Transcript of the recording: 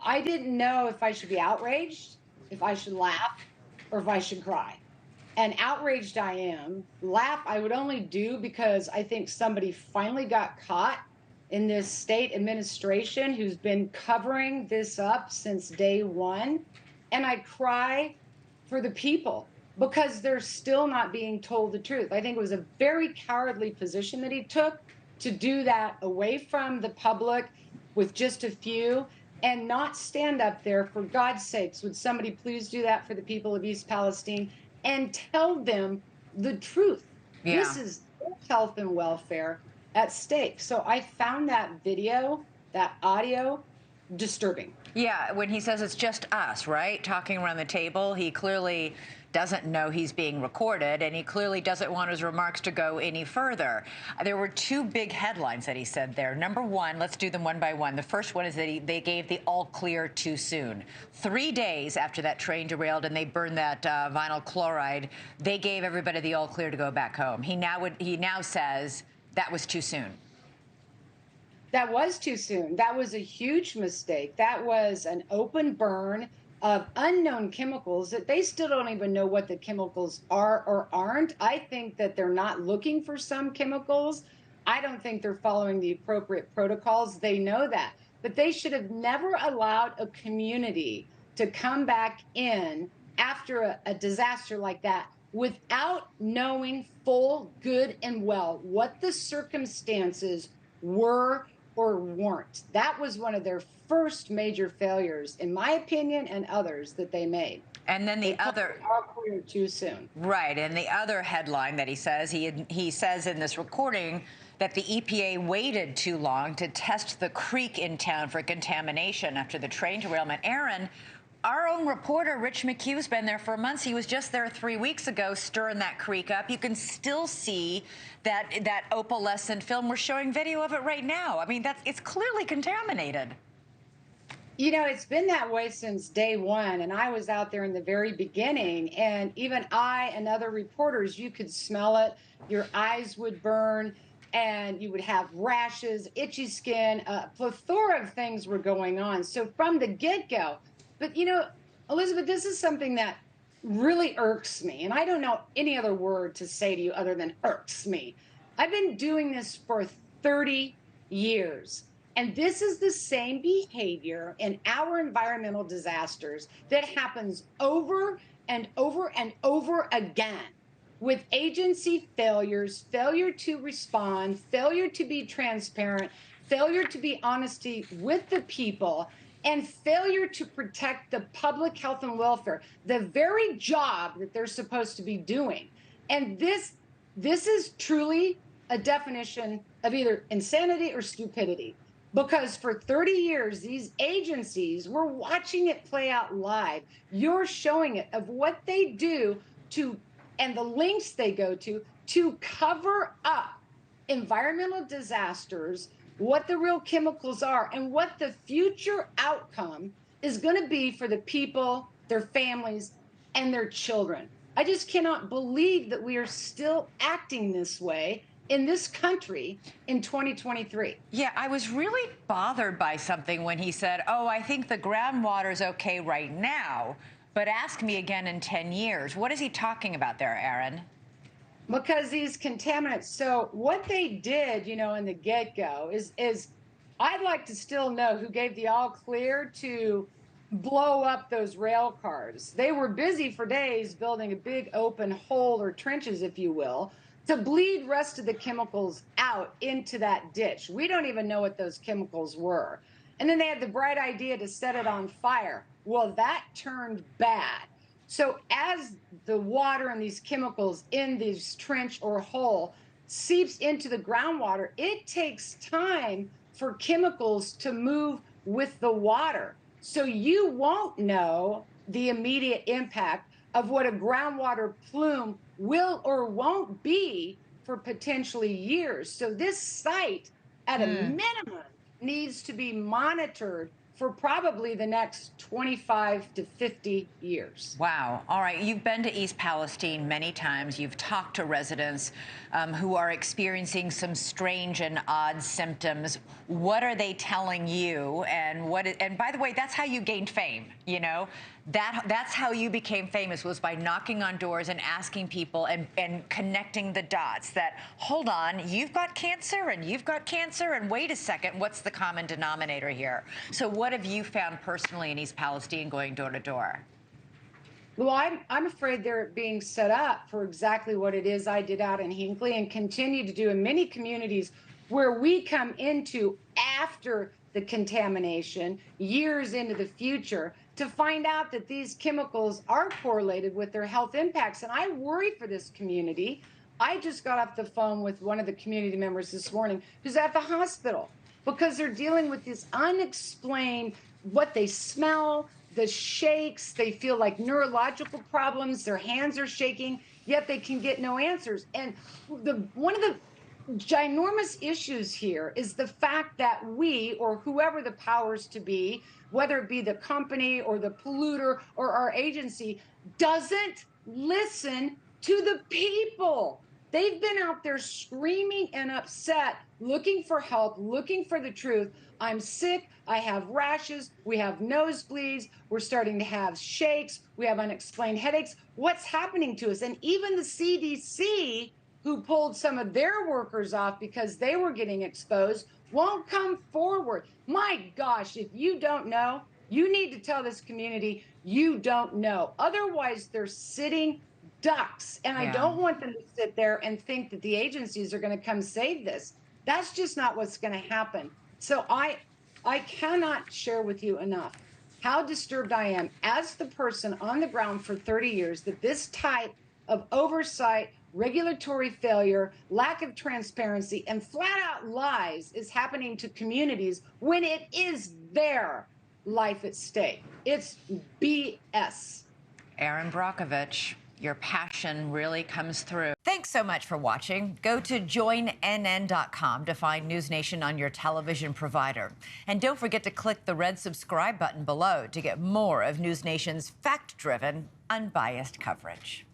I didn't know if I should be outraged, if I should laugh, or if I should cry. And outraged I am. Laugh I would only do because I think somebody finally got caught in this state administration who's been covering this up since day one. And I cry for the people because they're still not being told the truth. I think it was a very cowardly position that he took to do that away from the public with just a few and not stand up there. For God's sakes, would somebody please do that for the people of East Palestine and tell them the truth? Yeah. This is their health and welfare at stake. So I found that video, that audio, disturbing. Yeah, when he says it's just us, right, talking around the table, he clearly doesn't know he's being recorded, and he clearly doesn't want his remarks to go any further. There were two big headlines that he said there. Number one, let's do them one by one. The first one is that they gave the all clear too soon. 3 days after that train derailed and they burned that vinyl chloride, they gave everybody the all clear to go back home. He now says that was too soon. That was too soon. That was a huge mistake. That was an open burn of unknown chemicals that they still don't even know what the chemicals are or aren't. I think that they're not looking for some chemicals. I don't think they're following the appropriate protocols. They know that. But they should have never allowed a community to come back in after a disaster like that without knowing full, good, and well what the circumstances were or weren't. That was one of their first major failures, in my opinion, and others that they made. And then the other, all clear too soon. Right, and the other headline that he says, he says in this recording that the EPA waited too long to test the creek in town for contamination after the train derailment. Erin, our own reporter, Rich McHugh's been there for months. He was just there 3 weeks ago stirring that creek up. You can still see that opalescent film. We're showing video of it right now. I mean, it's clearly contaminated. You know, it's been that way since day one, and I was out there in the very beginning, and even I and other reporters, you could smell it. Your eyes would burn, and you would have rashes, itchy skin, a plethora of things were going on. So from the get-go, but you know, Elizabeth, this is something that really irks me, and I don't know any other word to say to you other than irks me. I've been doing this for 30 years. And this is the same behavior in our environmental disasters that happens over and over and over again with agency failures, failure to respond, failure to be transparent, failure to be honesty with the people, and failure to protect the public health and welfare, the very job that they're supposed to be doing. And this is truly a definition of either insanity or stupidity. Because for 30 years, these agencies, we're watching it play out live. You're showing it of what they do and the lengths they go to cover up environmental disasters, what the real chemicals are, and what the future outcome is going to be for the people, their families, and their children. I just cannot believe that we are still acting this way in this country in 2023. Yeah, I was really bothered by something when he said, oh, I think the groundwater's okay right now, but ask me again in 10 years. What is he talking about there, Erin? Because these contaminants, so what they did, you know, in the get-go is I'd like to still know who gave the all clear to blow up those rail cars. They were busy for days building a big open hole or trenches, if you will, to bleed rest of the chemicals out into that ditch. We don't even know what those chemicals were. And then they had the bright idea to set it on fire. Well, that turned bad. So as the water and these chemicals in this trench or hole seeps into the groundwater, it takes time for chemicals to move with the water. So you won't know the immediate impact of what a groundwater plume will or won't be for potentially years. So this site, at a minimum, needs to be monitored for probably the next 25 to 50 years. Wow. All right. You've been to East Palestine many times. You've talked to residents who are experiencing some strange and odd symptoms. What are they telling you? And by the way, that's how you gained fame, you know? That's how you became famous, was by knocking on doors and asking people and connecting the dots that, hold on, you've got cancer and you've got cancer, and wait a second, what's the common denominator here? So what have you found personally in East Palestine going door to door? Well, I'm afraid they're being set up for exactly what it is I did out in Hinckley and continue to do in many communities where we come into after the contamination, years into the future, to find out that these chemicals are correlated with their health impacts. And I worry for this community. I just got off the phone with one of the community members this morning who's at the hospital because they're dealing with this unexplained, what they smell, the shakes, they feel like neurological problems, their hands are shaking, yet they can get no answers. And one of the ginormous issues here is the fact that we, or whoever the powers to be, whether it be the company or the polluter or our agency, doesn't listen to the people. They've been out there screaming and upset, looking for help, looking for the truth. I'm sick, I have rashes, we have nosebleeds, we're starting to have shakes, we have unexplained headaches. What's happening to us? And even the CDC, who pulled some of their workers off because they were getting exposed, won't come forward. My gosh, if you don't know, you need to tell this community you don't know. Otherwise, they're sitting ducks. And I don't want them to sit there and think that the agencies are going to come save this. That's just not what's going to happen. So I cannot share with you enough how disturbed I am as the person on the ground for 30 years that this type of oversight, regulatory failure, lack of transparency, and flat out lies is happening to communities when it is their life at stake. It's BS. Erin Brockovich, your passion really comes through. Thanks so much for watching. Go to joinnn.com to find NewsNation on your television provider. And don't forget to click the red subscribe button below to get more of NewsNation's fact-driven, unbiased coverage.